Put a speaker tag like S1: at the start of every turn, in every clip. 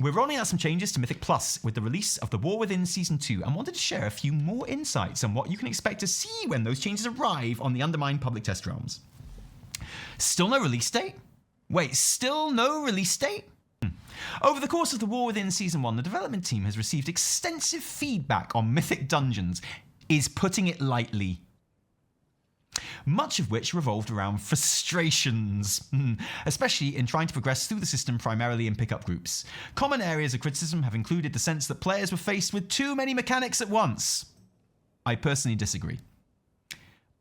S1: We're rolling out some changes to Mythic Plus with the release of The War Within Season 2 and wanted to share a few more insights on what you can expect to see when those changes arrive on the Undermined public test realms. Still no release date? Wait, still no release date? Over the course of The War Within Season 1, the development team has received extensive feedback on Mythic Dungeons, is putting it lightly. Much of which revolved around frustrations, especially in trying to progress through the system primarily in pickup groups. Common areas of criticism have included the sense that players were faced with too many mechanics at once. I personally disagree.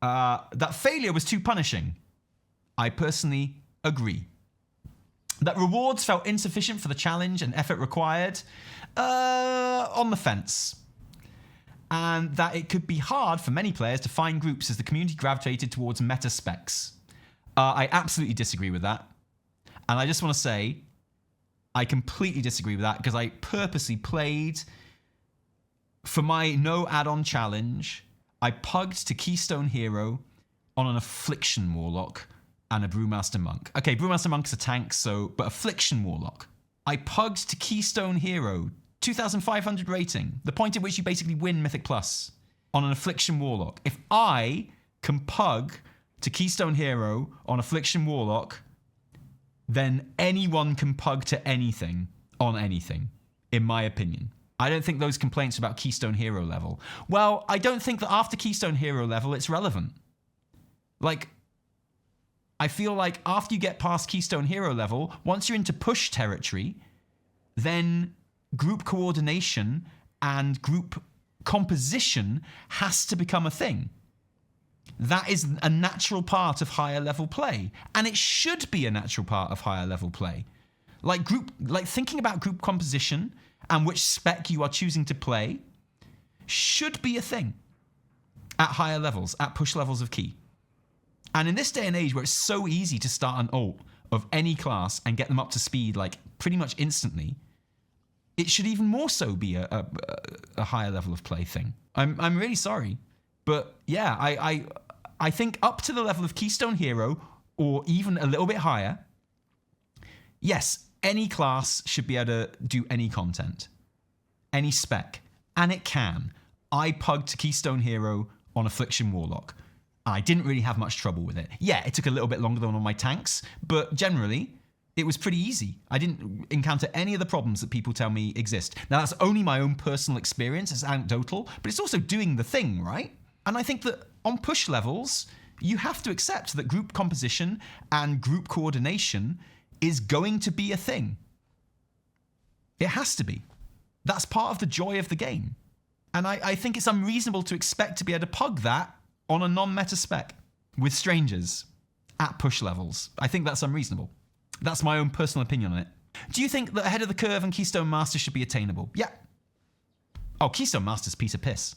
S1: That failure was too punishing. I personally agree. That rewards felt insufficient for the challenge and effort required. On the fence. And that it could be hard for many players to find groups as the community gravitated towards meta specs. I absolutely disagree with that. And I just want to say, I completely disagree with that because I purposely played for my no add-on challenge. I pugged to Keystone Hero on an Affliction Warlock and a Brewmaster Monk. Okay, Brewmaster Monk's a tank, but Affliction Warlock. I pugged to Keystone Hero, 2,500 rating, the point at which you basically win Mythic Plus on an Affliction Warlock. If I can pug to Keystone Hero on Affliction Warlock, then anyone can pug to anything on anything, in my opinion. I don't think those complaints about Keystone Hero level. Well, I don't think that after Keystone Hero level, it's relevant. Like, I feel like after you get past Keystone Hero level, once you're into push territory, then group coordination and group composition has to become a thing. That is a natural part of higher level play, and it should be a natural part of higher level play. Like thinking about group composition and which spec you are choosing to play should be a thing at higher levels, at push levels of key. And in this day and age where it's so easy to start an ult of any class and get them up to speed like pretty much instantly, it should even more so be a higher level of play thing. I'm really sorry. But yeah, I think up to the level of Keystone Hero, or even a little bit higher, yes, any class should be able to do any content, any spec, and it can. I pugged to Keystone Hero on Affliction Warlock. I didn't really have much trouble with it. Yeah, it took a little bit longer than on my tanks, but generally, it was pretty easy. I didn't encounter any of the problems that people tell me exist. Now, that's only my own personal experience. It's anecdotal, but it's also doing the thing, right? And I think that on push levels, you have to accept that group composition and group coordination is going to be a thing. It has to be. That's part of the joy of the game. And I think it's unreasonable to expect to be able to pug that on a non-meta spec with strangers at push levels. I think that's unreasonable. That's my own personal opinion on it. Do you think that Ahead of the Curve and Keystone Master should be attainable? Yeah. Oh, Keystone Master's a piece of piss.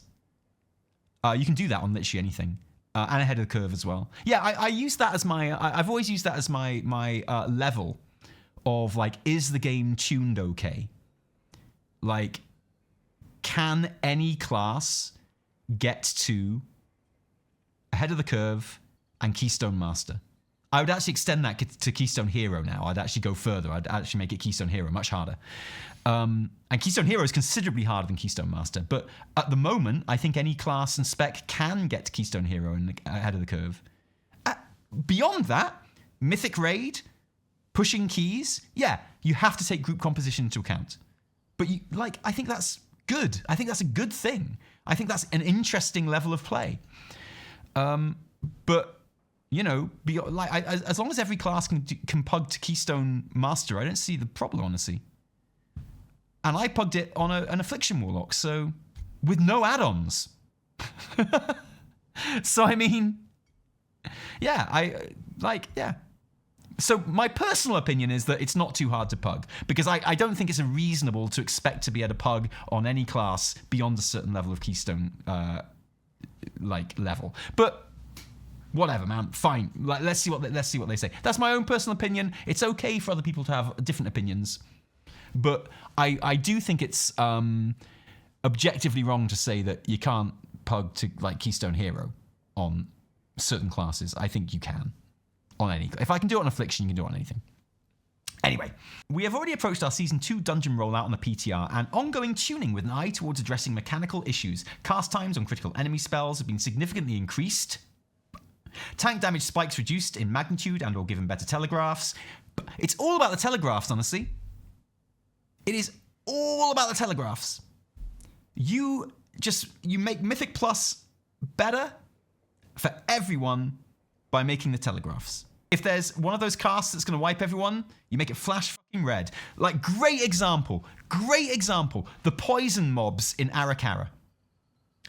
S1: You can do that on literally anything. And Ahead of the Curve as well. Yeah, I use that as I've always used that as my level of like, is the game tuned okay? Like, can any class get to Ahead of the Curve and Keystone Master? I would actually extend that to Keystone Hero now. I'd actually go further. I'd actually make it Keystone Hero much harder. And Keystone Hero is considerably harder than Keystone Master. But at the moment, I think any class and spec can get to Keystone Hero and Ahead of the Curve. Beyond that, Mythic Raid, pushing keys, yeah, you have to take group composition into account. But I think that's good. I think that's a good thing. I think that's an interesting level of play. But you know, as long as every class can pug to Keystone Master, I don't see the problem, honestly. And I pugged it on an Affliction Warlock, so with no add-ons. So I mean, yeah, yeah. So my personal opinion is that it's not too hard to pug, because I don't think it's reasonable to expect to be able to pug on any class beyond a certain level of Keystone level. But whatever, man. Fine. Let's see what they say. That's my own personal opinion. It's okay for other people to have different opinions, but I do think it's objectively wrong to say that you can't pug to like Keystone Hero on certain classes. I think you can on any. If I can do it on Affliction, you can do it on anything. Anyway, we have already approached our Season 2 dungeon rollout on the PTR, and ongoing tuning with an eye towards addressing mechanical issues. Cast times on critical enemy spells have been significantly increased. Tank damage spikes reduced in magnitude and or given better telegraphs. It's all about the telegraphs, honestly. It is all about the telegraphs. You make Mythic Plus better for everyone by making the telegraphs. If there's one of those casts that's going to wipe everyone, you make it flash fucking red. Like, great example. The poison mobs in Arakara.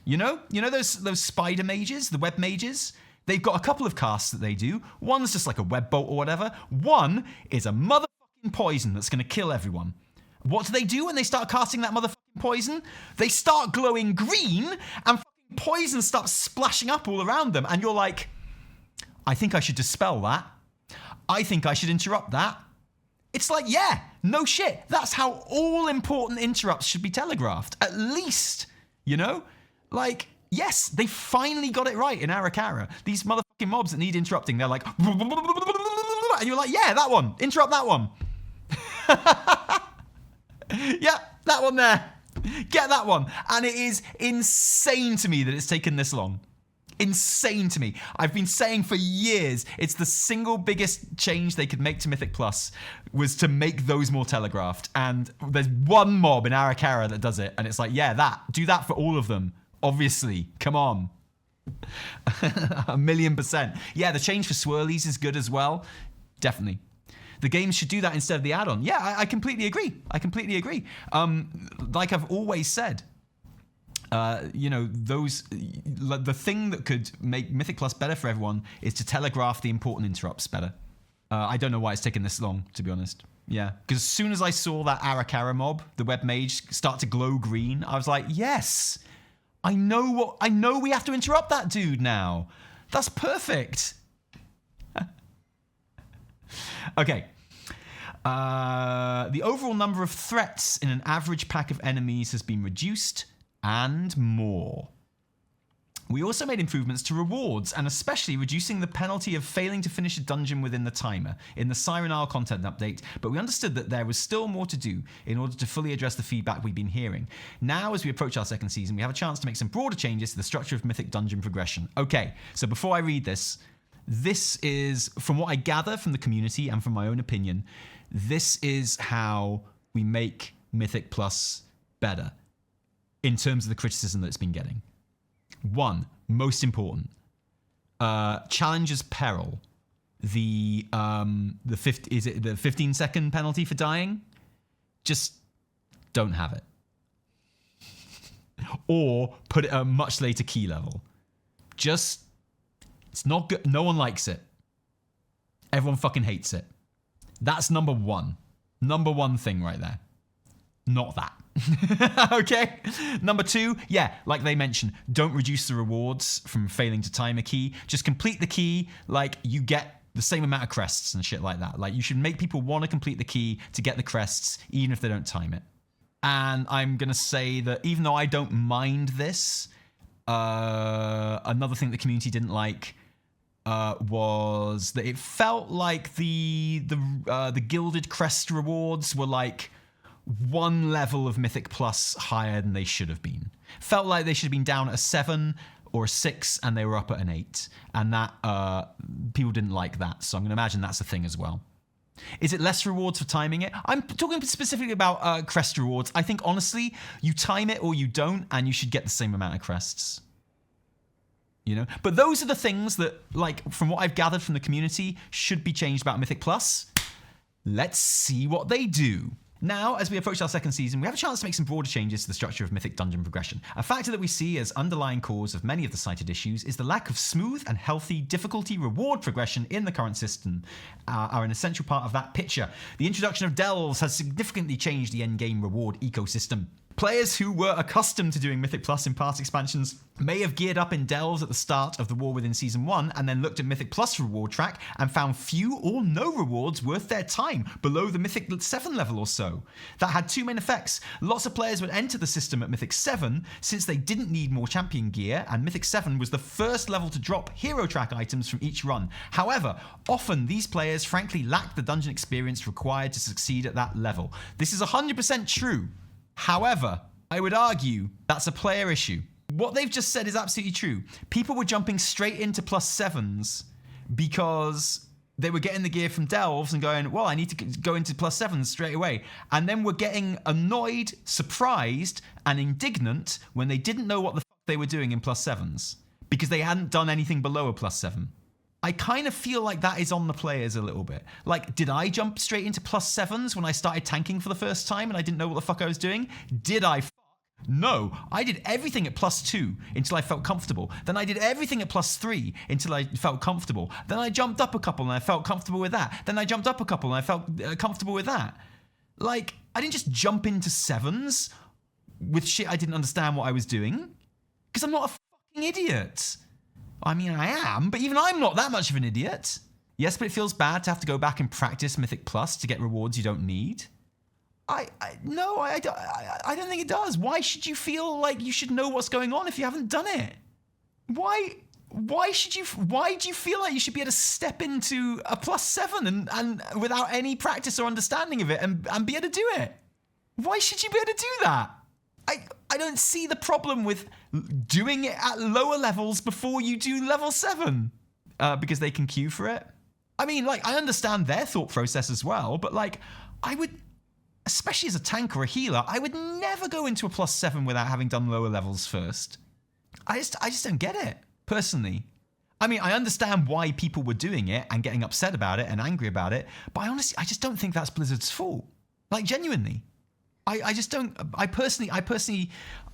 S1: You know those spider mages, the web mages? They've got a couple of casts that they do. One's just like a web bolt or whatever. One is a motherfucking poison that's going to kill everyone. What do they do when they start casting that motherfucking poison? They start glowing green and fucking poison starts splashing up all around them. And you're like, I think I should dispel that. I think I should interrupt that. It's like, yeah, no shit. That's how all important interrupts should be telegraphed. At least, Like, yes, they finally got it right in Arakara. These motherfucking mobs that need interrupting, they're like, and you're like, yeah, that one. Interrupt that one. Yeah, that one there. Get that one. And it is insane to me that it's taken this long. Insane to me. I've been saying for years, it's the single biggest change they could make to Mythic Plus was to make those more telegraphed. And there's one mob in Arakara that does it. And it's like, yeah, do that for all of them. Obviously. Come on. 1,000,000%. Yeah, the change for swirlies is good as well. Definitely. The game should do that instead of the add-on. Yeah, I completely agree. Like I've always said, the thing that could make Mythic Plus better for everyone is to telegraph the important interrupts better. I don't know why it's taken this long, to be honest. Yeah, because as soon as I saw that Arakara mob, the web mage, start to glow green, I was like, yes, I know we have to interrupt that dude now. That's perfect. Okay. The overall number of threats in an average pack of enemies has been reduced, and more. We also made improvements to rewards, and especially reducing the penalty of failing to finish a dungeon within the timer in the Siren Isle content update, but we understood that there was still more to do in order to fully address the feedback we've been hearing. Now, as we approach our second season, we have a chance to make some broader changes to the structure of Mythic dungeon progression. Okay, so before I read this is, from what I gather from the community and from my own opinion, this is how we make Mythic Plus better in terms of the criticism that it's been getting. One, most important, Challenger's Peril. The 15-second penalty for dying? Just don't have it. Or put it at a much later key level. It's not good. No one likes it. Everyone fucking hates it. That's number one. Number one thing right there. Not that. Okay? Number two, yeah, like they mentioned, don't reduce the rewards from failing to time a key. Just complete the key, like you get the same amount of crests and shit like that. Like you should make people want to complete the key to get the crests, even if they don't time it. And I'm going to say that even though I don't mind this, another thing the community didn't like was that it felt like the Gilded Crest rewards were like one level of Mythic Plus higher than they should have been. Felt like they should have been down at a 7 or a 6 and they were up at an 8. And that people didn't like that. So I'm going to imagine that's a thing as well. Is it less rewards for timing it? I'm talking specifically about crest rewards. I think, honestly, you time it or you don't, and you should get the same amount of crests. But those are the things that, like, from what I've gathered from the community, should be changed about Mythic Plus. Let's see what they do. Now, as we approach our second season, we have a chance to make some broader changes to the structure of Mythic dungeon progression. A factor that we see as underlying cause of many of the cited issues is the lack of smooth and healthy difficulty reward progression in the current system are an essential part of that picture. The introduction of delves has significantly changed the endgame reward ecosystem. Players who were accustomed to doing Mythic Plus in past expansions may have geared up in Delves at the start of the War Within Season 1 and then looked at Mythic Plus reward track and found few or no rewards worth their time below the Mythic 7 level or so. That had two main effects. Lots of players would enter the system at Mythic 7 since they didn't need more champion gear, and Mythic 7 was the first level to drop hero track items from each run. However, often these players frankly lacked the dungeon experience required to succeed at that level. This is 100% true. However, I would argue that's a player issue. What they've just said is absolutely true. People were jumping straight into +7s because they were getting the gear from Delves and going, well, I need to go into +7s straight away. And then were getting annoyed, surprised, and indignant when they didn't know what the fuck they were doing in +7s because they hadn't done anything below a +7. I kind of feel like that is on the players a little bit. Like, did I jump straight into +7s when I started tanking for the first time and I didn't know what the fuck I was doing? Did I No. I did everything at +2 until I felt comfortable. Then I did everything at +3 until I felt comfortable. Then I jumped up a couple and I felt comfortable with that. Then I jumped up a couple and I felt comfortable with that. Like, I didn't just jump into 7s with shit I didn't understand what I was doing. Because I'm not a fucking idiot. I mean, I am, but even I'm not that much of an idiot. Yes, but it feels bad to have to go back and practice Mythic Plus to get rewards you don't need. I don't think it does. Why should you feel like you should know what's going on if you haven't done it? Why do you feel like you should be able to step into a +7 and without any practice or understanding of it and be able to do it? Why should you be able to do that? I don't see the problem with doing it at lower levels before you do level 7. Because they can queue for it. I mean, like, I understand their thought process as well, but like, I would, especially as a tank or a healer, I would never go into a +7 without having done lower levels first. I just don't get it, personally. I mean, I understand why people were doing it and getting upset about it and angry about it, but I just don't think that's Blizzard's fault. Like, genuinely. I just don't, I personally,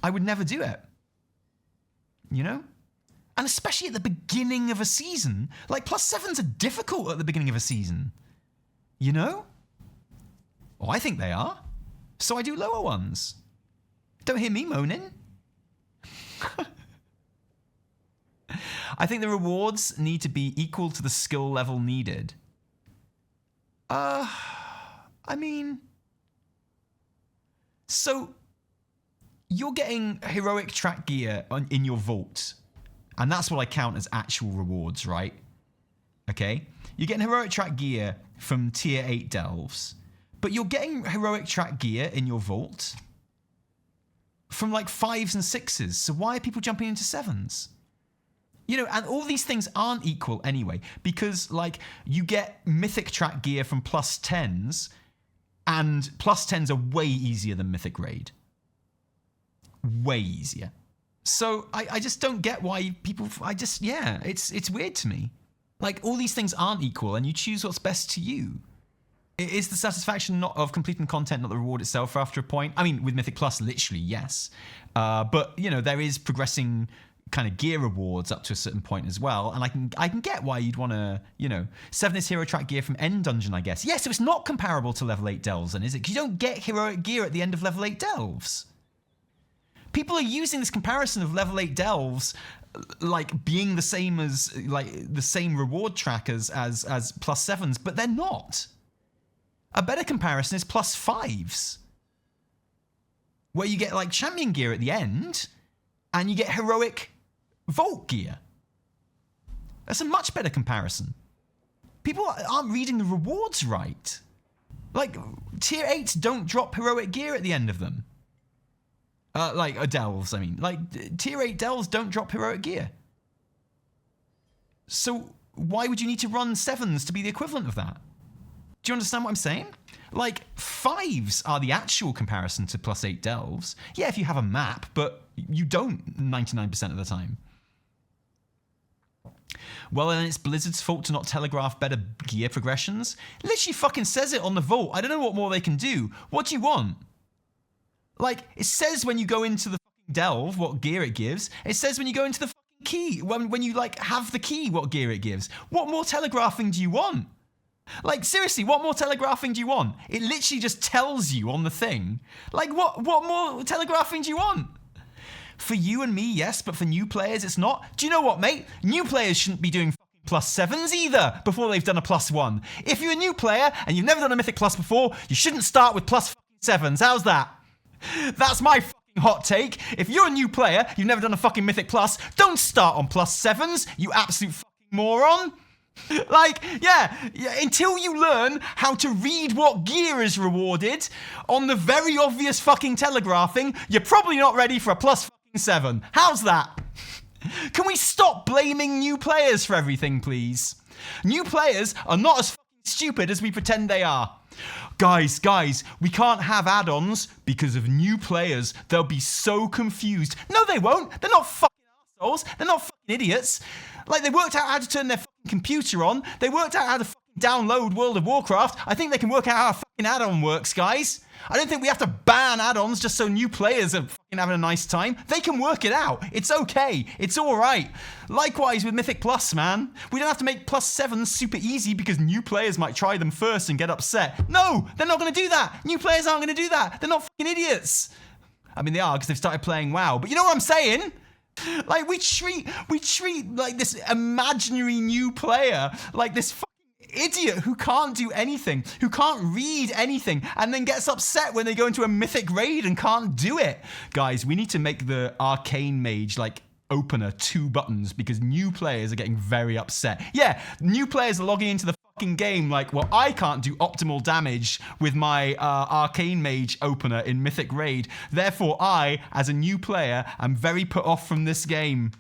S1: I would never do it. You know? And especially at the beginning of a season. Like, +7s are difficult at the beginning of a season. You know? Well, I think they are. So I do lower ones. Don't hear me moaning. I think the rewards need to be equal to the skill level needed. I mean... So, you're getting heroic track gear in your vault. And that's what I count as actual rewards, right? Okay? You're getting heroic track gear from tier 8 delves. But you're getting heroic track gear in your vault from like 5s and 6s. So why are people jumping into 7s? You know, and all these things aren't equal anyway. Because, like, you get mythic track gear from +10s. And +10s are way easier than Mythic Raid. Way easier. So I just don't get why people... it's weird to me. Like, all these things aren't equal, and you choose what's best to you. It is the satisfaction not of completing content, not the reward itself after a point. I mean, with Mythic Plus, literally, yes. But, you know, there is progressing kind of gear rewards up to a certain point as well, and I can get why you'd want to, you know, 7 is hero track gear from end dungeon, I guess. Yeah, so it's not comparable to level 8 delves then, is it? Because you don't get heroic gear at the end of level 8 delves. People are using this comparison of level 8 delves like being the same as, like, the same reward track as +7s, but they're not. A better comparison is +5s, where you get like champion gear at the end and you get heroic vault gear. That's a much better comparison. People aren't reading the rewards right. Like, tier 8s don't drop heroic gear at the end of them. Delves, I mean. Like, tier 8 delves don't drop heroic gear. So why would you need to run 7s to be the equivalent of that? Do you understand what I'm saying? Like, 5s are the actual comparison to +8 delves. Yeah, if you have a map, but you don't 99% of the time. Well, then it's Blizzard's fault to not telegraph better gear progressions. Literally fucking says it on the vault. I don't know what more they can do. What do you want? Like, it says when you go into the fucking delve what gear it gives. It says when you go into the fucking key, when you, like, have the key, what gear it gives. What more telegraphing do you want? Like, seriously, what more telegraphing do you want? It literally just tells you on the thing. Like, what more telegraphing do you want? For you and me, yes, but for new players, it's not. Do you know what, mate? New players shouldn't be doing +7s either before they've done a +1. If you're a new player and you've never done a Mythic Plus before, you shouldn't start with +7s. How's that? That's my fucking hot take. If you're a new player, you've never done a fucking Mythic Plus, don't start on +7s, you absolute fucking moron. Like, yeah, until you learn how to read what gear is rewarded on the very obvious fucking telegraphing, you're probably not ready for a +7. How's that? Can we stop blaming new players for everything, please? New players are not as fucking stupid as we pretend they are. Guys, we can't have add-ons because of new players. They'll be so confused. No, they won't. They're not fucking assholes. They're not fucking idiots. Like, they worked out how to turn their fucking computer on. They worked out how to fucking download World of Warcraft. I think they can work out how a fucking add-on works, guys. I don't think we have to ban add-ons just so new players are fucking having a nice time. They can work it out. It's okay. It's all right. Likewise with Mythic Plus, man. We don't have to make +7s super easy because new players might try them first and get upset. No, they're not going to do that. New players aren't going to do that. They're not fucking idiots. I mean, they are because they've started playing WoW. But you know what I'm saying? Like, we treat like this imaginary new player like this fucking idiot who can't do anything, who can't read anything, and then gets upset when they go into a mythic raid and can't do it. Guys, we need to make the arcane mage like opener 2 buttons because new players are getting very upset. Yeah, new players are logging into the fucking game like, well, I can't do optimal damage with my arcane mage opener in mythic raid. Therefore, I, as a new player, am very put off from this game.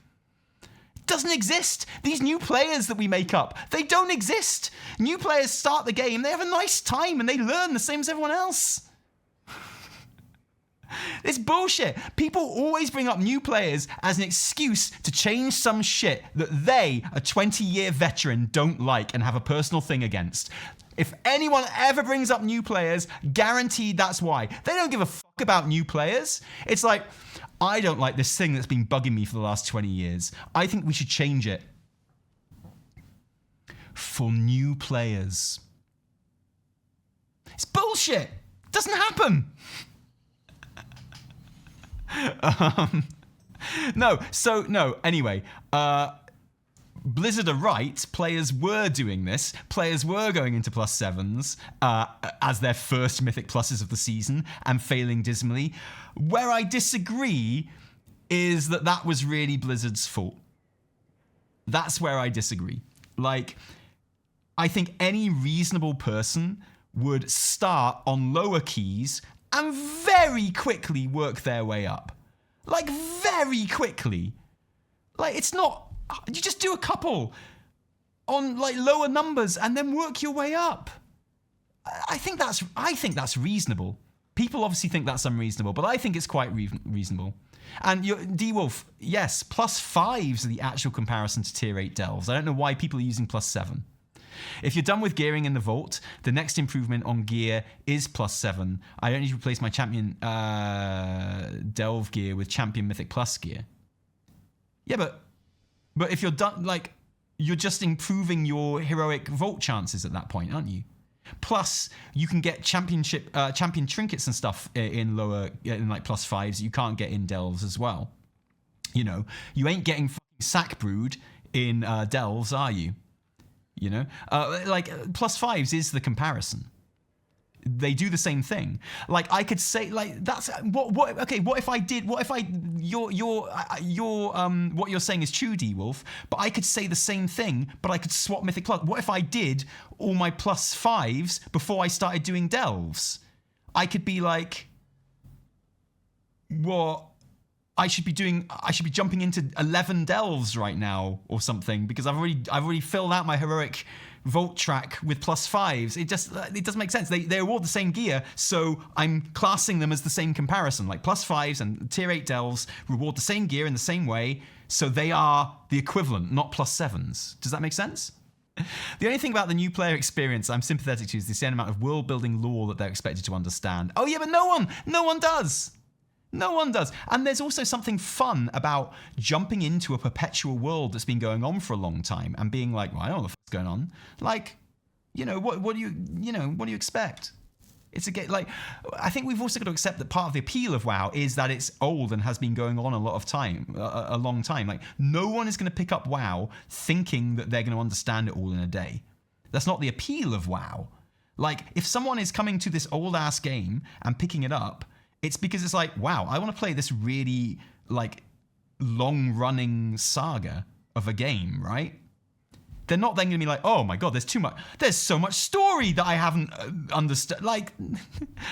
S1: It doesn't exist. These new players that we make up, they don't exist. New players start the game, they have a nice time, and they learn the same as everyone else. It's bullshit. People always bring up new players as an excuse to change some shit that they, a 20-year veteran, don't like and have a personal thing against. If anyone ever brings up new players, guaranteed that's why. They don't give a fuck about new players. It's like, I don't like this thing that's been bugging me for the last 20 years. I think we should change it. For new players. It's bullshit. It doesn't happen. Anyway, Blizzard are right. Players were doing this. Players were going into +7s as their first Mythic Pluses of the season and failing dismally. Where I disagree is that was really Blizzard's fault. That's where I disagree. Like, I think any reasonable person would start on lower keys and very quickly work their way up. Like, very quickly. Like, it's not... You just do a couple on, like, lower numbers and then work your way up. I think that's reasonable. People obviously think that's unreasonable, but I think it's quite reasonable. And D-Wolf, yes, +5s are the actual comparison to Tier 8 Delves. I don't know why people are using +7. If you're done with gearing in the vault, the next improvement on gear is +7. I don't need to replace my champion delve gear with champion mythic plus gear. Yeah, but if you're done, like, you're just improving your heroic vault chances at that point, aren't you? Plus, you can get champion trinkets and stuff in like +5s you can't get in delves as well. You know, you ain't getting fucking sack brewed in delves, are you? You know, like +5s is the comparison. They do the same thing. Like, I could say, like, that's what. Okay, what if what you're saying is true, D-Wolf, but I could say the same thing, but I could swap Mythic Plus. What if I did all my +5s before I started doing delves? I could be like, what? I should be jumping into 11 delves right now or something because I've already filled out my heroic vault track with +5s. It doesn't make sense. They award the same gear, so I'm classing them as the same comparison. Like +5s and Tier 8 delves reward the same gear in the same way, so they are the equivalent, not +7s. Does that make sense? The only thing about the new player experience I'm sympathetic to is the same amount of world building lore that they're expected to understand. Oh yeah, but no one does. No one does. And there's also something fun about jumping into a perpetual world that's been going on for a long time and being like, well, I don't know what the fuck's going on. Like, What do you expect? It's a game, like, I think we've also got to accept that part of the appeal of WoW is that it's old and has been going on a long time. Like, no one is going to pick up WoW thinking that they're going to understand it all in a day. That's not the appeal of WoW. Like, if someone is coming to this old-ass game and picking it up, it's because it's like, wow, I want to play this really, like, long-running saga of a game, right? They're not then going to be like, oh my God, there's so much story that I haven't understood. Like,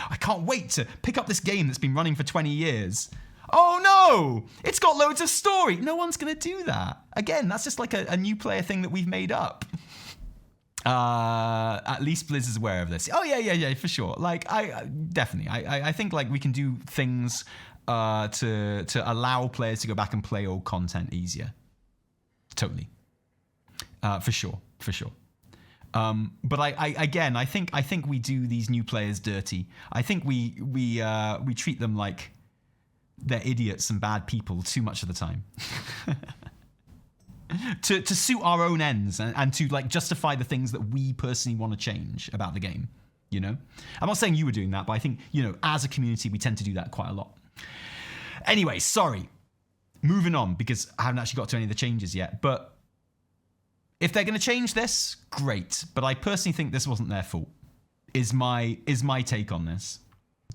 S1: I can't wait to pick up this game that's been running for 20 years. Oh no, it's got loads of story. No one's going to do that. Again, that's just like a new player thing that we've made up. At least Blizz is aware of this. Oh yeah, for sure. Like, I think like we can do things to allow players to go back and play old content easier. Totally. For sure. But I think we do these new players dirty. I think we treat them like they're idiots and bad people too much of the time. to suit our own ends and to like justify the things that we personally want to change about the game. I'm not saying you were doing that, but I think, as a community, we tend to do that quite a lot. Anyway, sorry. Moving on, because I haven't actually got to any of the changes yet, but if they're going to change this, great. But I personally think this wasn't their fault, is my take on this.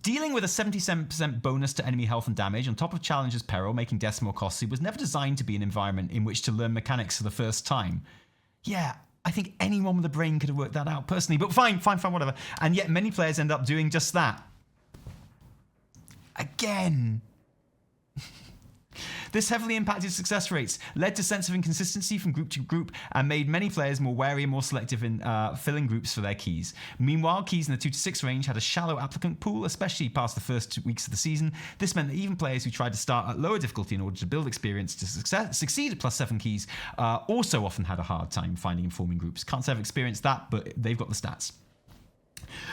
S1: Dealing with a 77% bonus to enemy health and damage on top of challenger's peril, making deaths more costly, was never designed to be an environment in which to learn mechanics for the first time. Yeah, I think anyone with a brain could have worked that out personally, but fine, whatever. And yet many players end up doing just that. Again. This heavily impacted success rates, led to a sense of inconsistency from group to group, and made many players more wary and more selective in filling groups for their keys. Meanwhile, keys in the 2 to 6 range had a shallow applicant pool, especially past the first 2 weeks of the season. This meant that even players who tried to start at lower difficulty in order to build experience to succeed at +7 keys also often had a hard time finding and forming groups. Can't say I've experienced that, but they've got the stats.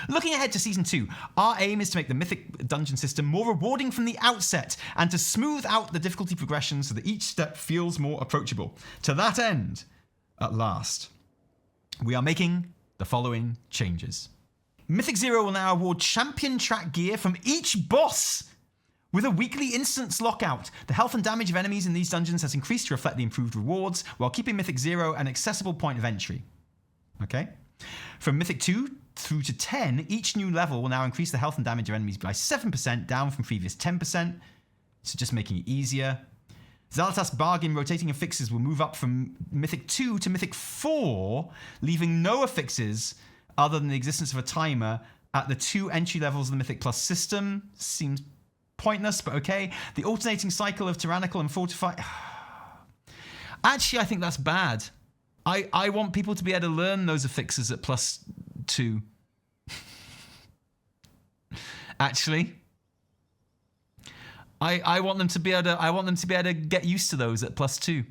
S1: Looking ahead to Season 2, our aim is to make the Mythic dungeon system more rewarding from the outset and to smooth out the difficulty progression so that each step feels more approachable. To that end, at last, we are making the following changes. Mythic 0 will now award champion track gear from each boss with a weekly instance lockout. The health and damage of enemies in these dungeons has increased to reflect the improved rewards, while keeping Mythic 0 an accessible point of entry. Okay? From Mythic 2 through to 10, each new level will now increase the health and damage of enemies by 7%, down from previous 10%, so just making it easier. Xal'ata's bargain rotating affixes will move up from Mythic 2 to Mythic 4, leaving no affixes other than the existence of a timer at the 2 entry levels of the Mythic Plus system. Seems pointless, but okay. The alternating cycle of Tyrannical and Fortify... Actually, I think that's bad. I want people to be able to learn those affixes at +2. Actually, I want them to be able to get used to those at +2.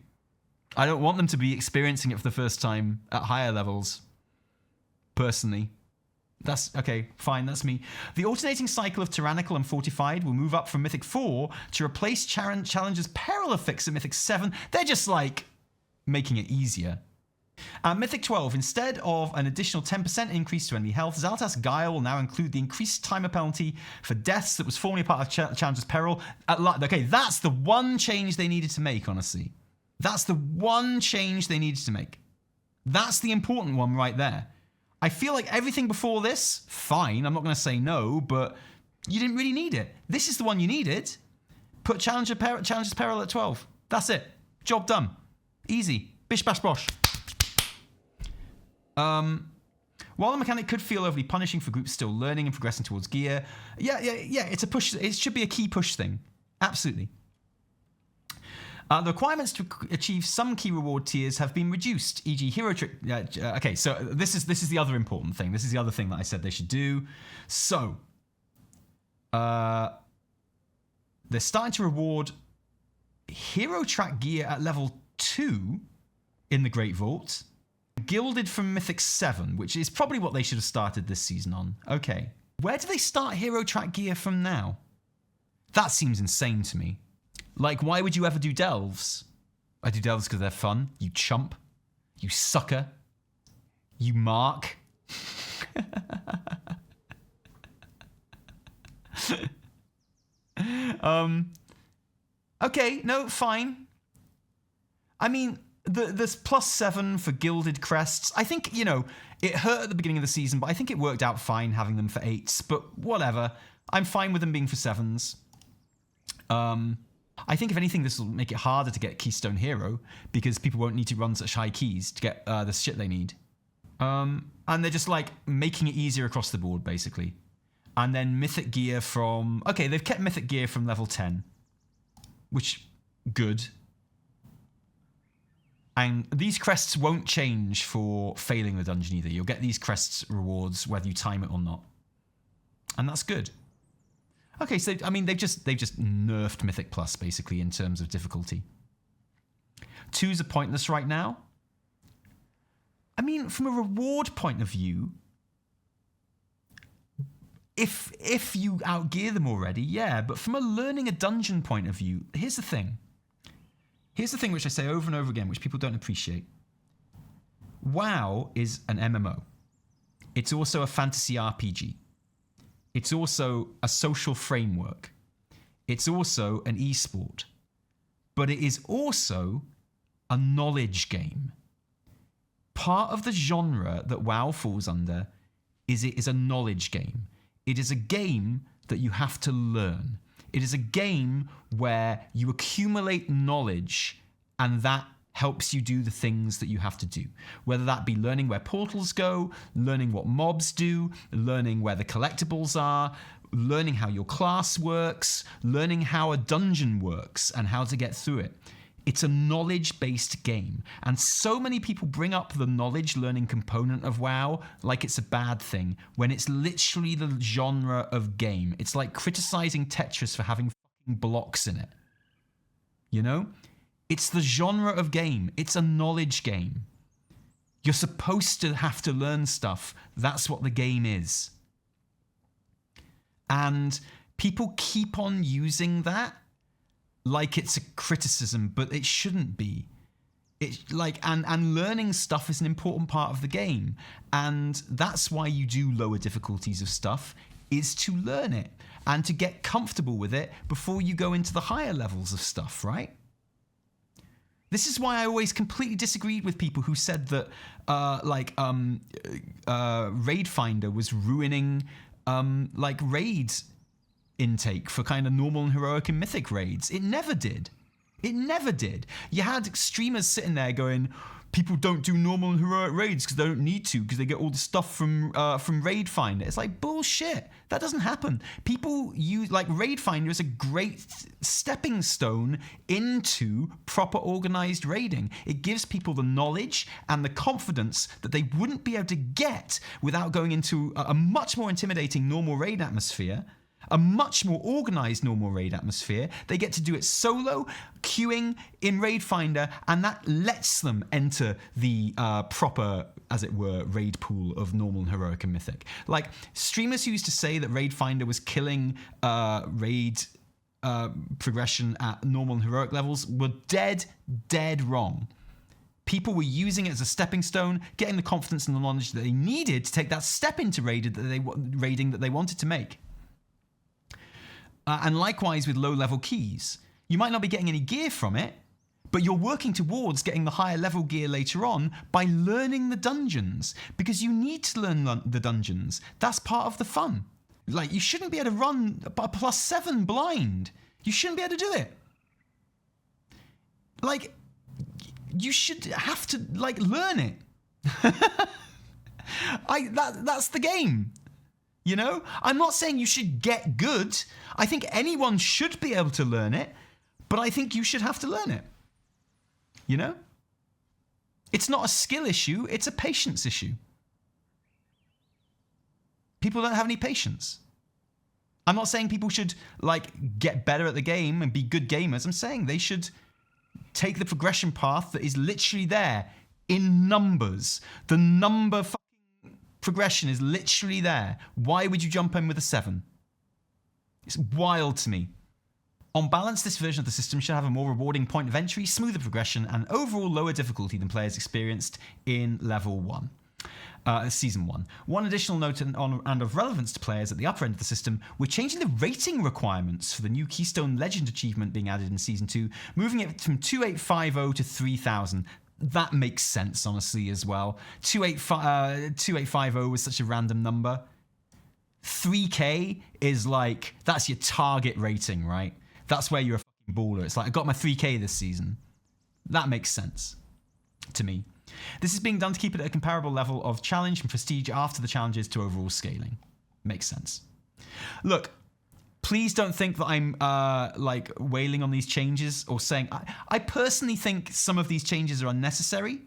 S1: I don't want them to be experiencing it for the first time at higher levels. Personally. That's okay, fine, that's me. The alternating cycle of Tyrannical and Fortified will move up from Mythic 4 to replace Challenger's Peril affix at Mythic 7. They're just like making it easier. At Mythic 12, instead of an additional 10% increase to enemy health, Xal'ata's Guile will now include the increased timer penalty for deaths that was formerly part of Challenger's Peril. Okay, that's the one change they needed to make, honestly. That's the one change they needed to make. That's the important one right there. I feel like everything before this, fine, I'm not going to say no, but you didn't really need it. This is the one you needed. Put Challenger's Peril at 12. That's it. Job done. Easy. Bish bash bosh. While the mechanic could feel overly punishing for groups still learning and progressing towards gear, yeah, it's a push. It should be a key push thing. Absolutely. The requirements to achieve some key reward tiers have been reduced, e.g. hero trick. Okay, so this is the other important thing. This is the other thing that I said they should do. So, they're starting to reward hero track gear at level 2 in the Great Vault, gilded from Mythic 7, which is probably what they should have started this season on. Okay, where do they start hero track gear from now? That seems insane to me. Like, why would you ever do delves? I do delves because they're fun. You chump. You sucker. You mark. Okay, no, fine. I mean, there's +7 for gilded crests. I think, it hurt at the beginning of the season, but I think it worked out fine having them for 8s, but whatever. I'm fine with them being for 7s. I think, if anything, this will make it harder to get Keystone Hero, because people won't need to run such high keys to get the shit they need. And they're just, making it easier across the board, basically. And then Mythic Gear from... Okay, they've kept Mythic Gear from level 10. Which, good. And these crests won't change for failing the dungeon either. You'll get these crests rewards whether you time it or not. And that's good. Okay, so, I mean, they've just nerfed Mythic Plus, basically, in terms of difficulty. 2s are pointless right now. I mean, from a reward point of view, if you outgear them already, yeah, but from a learning a dungeon point of view, here's the thing. Here's the thing which I say over and over again, which people don't appreciate. WoW is an MMO. It's also a fantasy RPG. It's also a social framework. It's also an esport. But it is also a knowledge game. Part of the genre that WoW falls under is it is a knowledge game. It is a game that you have to learn. It is a game where you accumulate knowledge and that helps you do the things that you have to do. Whether that be learning where portals go, learning what mobs do, learning where the collectibles are, learning how your class works, learning how a dungeon works and how to get through it. It's a knowledge-based game. And so many people bring up the knowledge learning component of WoW like it's a bad thing, when it's literally the genre of game. It's like criticizing Tetris for having fucking blocks in it. You know? It's the genre of game. It's a knowledge game. You're supposed to have to learn stuff. That's what the game is. And people keep on using that like it's a criticism, but it shouldn't be. It's and learning stuff is an important part of the game. And that's why you do lower difficulties of stuff, is to learn it and to get comfortable with it before you go into the higher levels of stuff, right? This is why I always completely disagreed with people who said that Raid Finder was ruining raid intake for kind of normal and heroic and mythic raids. It never did. It never did. You had streamers sitting there going, people don't do normal and heroic raids because they don't need to, because they get all the stuff from Raid Finder. It's like bullshit. That doesn't happen. People use Raid Finder is a great stepping stone into proper organized raiding. It gives people the knowledge and the confidence that they wouldn't be able to get without going into a much more intimidating normal raid atmosphere. A much more organized normal raid atmosphere. They get to do it solo, queuing in Raid Finder, and that lets them enter the proper, as it were, raid pool of normal and heroic and mythic. Like, streamers who used to say that Raid Finder was killing raid progression at normal and heroic levels were dead wrong. People were using it as a stepping stone, getting the confidence and the knowledge that they needed to take that step into raiding that they wanted to make. And likewise with low-level keys. You might not be getting any gear from it, but you're working towards getting the higher level gear later on by learning the dungeons, because you need to learn the dungeons. That's part of the fun. You shouldn't be able to run a +7 blind. You shouldn't be able to do it. You should have to, learn it. That's the game. You know? I'm not saying you should get good. I think anyone should be able to learn it, but I think you should have to learn it. You know? It's not a skill issue, it's a patience issue. People don't have any patience. I'm not saying people should, get better at the game and be good gamers. I'm saying they should take the progression path that is literally there in numbers. The number progression is literally there. Why would you jump in with a 7? It's wild to me. On balance, this version of the system should have a more rewarding point of entry, smoother progression, and overall lower difficulty than players experienced in level 1. Season 1. One additional note and of relevance to players at the upper end of the system, we're changing the rating requirements for the new Keystone Legend achievement being added in Season 2, moving it from 2850 to 3000. That makes sense, honestly, as well. 2850 was such a random number. 3K is like, that's your target rating, right? That's where you're a fucking baller. It's like, I got my 3K this season. That makes sense to me. This is being done to keep it at a comparable level of challenge and prestige after the challenges to overall scaling. Makes sense. Look, please don't think that I'm like wailing on these changes or saying... I personally think some of these changes are unnecessary.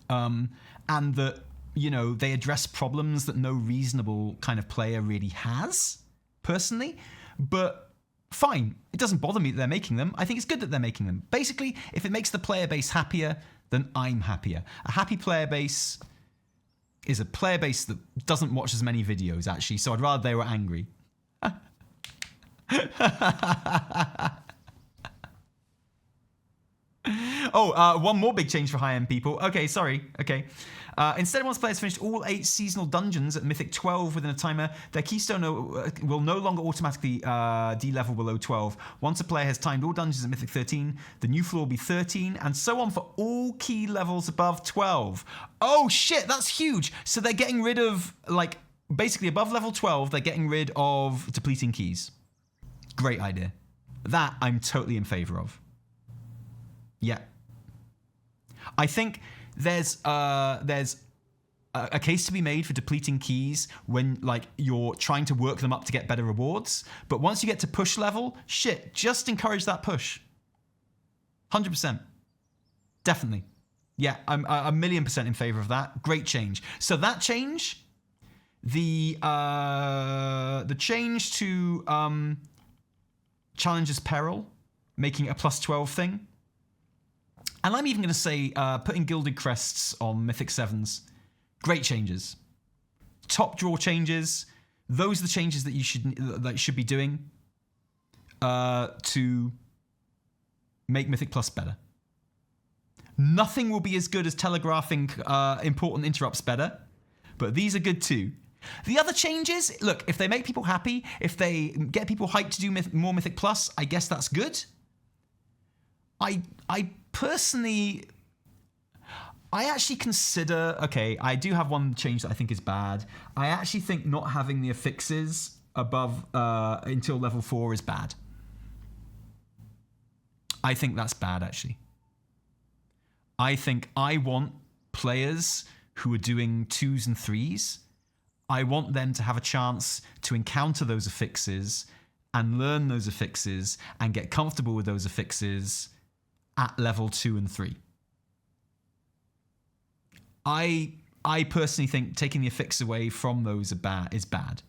S1: And that, you know, they address problems that no reasonable kind of player really has, personally. But fine, it doesn't bother me that they're making them. I think it's good that they're making them. Basically, if it makes the player base happier, then I'm happier. A happy player base is a player base that doesn't watch as many videos, actually, so I'd rather they were angry. One more big change for high-end people. Okay, sorry. Okay. Instead, once players finished all 8 seasonal dungeons at Mythic 12 within a timer, their keystone will no longer automatically de-level below 12. Once a player has timed all dungeons at Mythic 13, the new floor will be 13, and so on for all key levels above 12. Oh shit, that's huge! So they're getting rid of, like, basically above level 12, they're getting rid of depleting keys. Great idea. That I'm totally in favor of. Yeah. I think there's a case to be made for depleting keys when, like, you're trying to work them up to get better rewards. But once you get to push level, shit, just encourage that push. 100%. Definitely. Yeah, I'm a million% in favor of that. Great change. So that change, the change to Challenger's Peril, making it a plus 12 thing. And I'm even going to say putting Gilded Crests on Mythic 7s. Great changes. Top draw changes. Those are the changes that you should be doing to make Mythic Plus better. Nothing will be as good as telegraphing important interrupts better, but these are good too. The other changes, look, if they make people happy, if they get people hyped to do more Mythic Plus, I guess that's good. I personally, I actually consider, okay, I do have one change that I think is bad. I actually think not having the affixes above until level 4 is bad. I think that's bad, actually. I think I want players who are doing 2s and 3s, I want them to have a chance to encounter those affixes and learn those affixes and get comfortable with those affixes at level 2 and 3. I personally think taking the affix away from those is bad.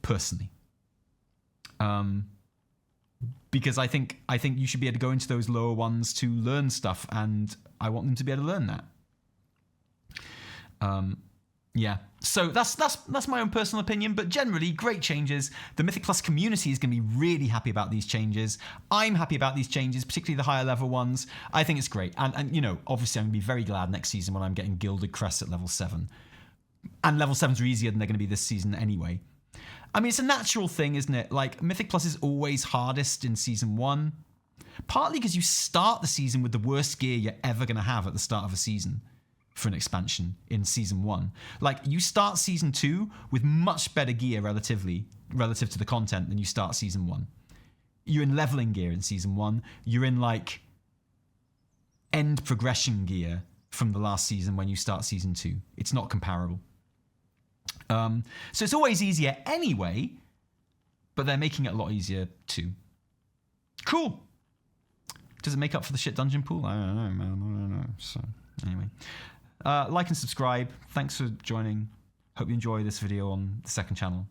S1: Personally. Because I think you should be able to go into those lower ones to learn stuff, and I want them to be able to learn that. Yeah, so that's my own personal opinion, but generally, great changes. The Mythic Plus community is going to be really happy about these changes. I'm happy about these changes, particularly the higher level ones. I think it's great. And you know, obviously I'm going to be very glad next season when I'm getting Gilded Crests at level 7. And level 7s are easier than they're going to be this season anyway. I mean, it's a natural thing, isn't it? Like, Mythic Plus is always hardest in Season 1. Partly because you start the season with the worst gear you're ever going to have at the start of a season for an expansion in Season 1. Like, you start Season 2 with much better gear relative to the content than you start Season 1. You're in leveling gear in Season 1. You're in, like, end progression gear from the last season when you start Season 2. It's not comparable. So it's always easier anyway, but they're making it a lot easier too. Cool. Does it make up for the shit dungeon pool? I don't know, man. I don't know. So anyway, like and subscribe. Thanks for joining. Hope you enjoy this video on the second channel.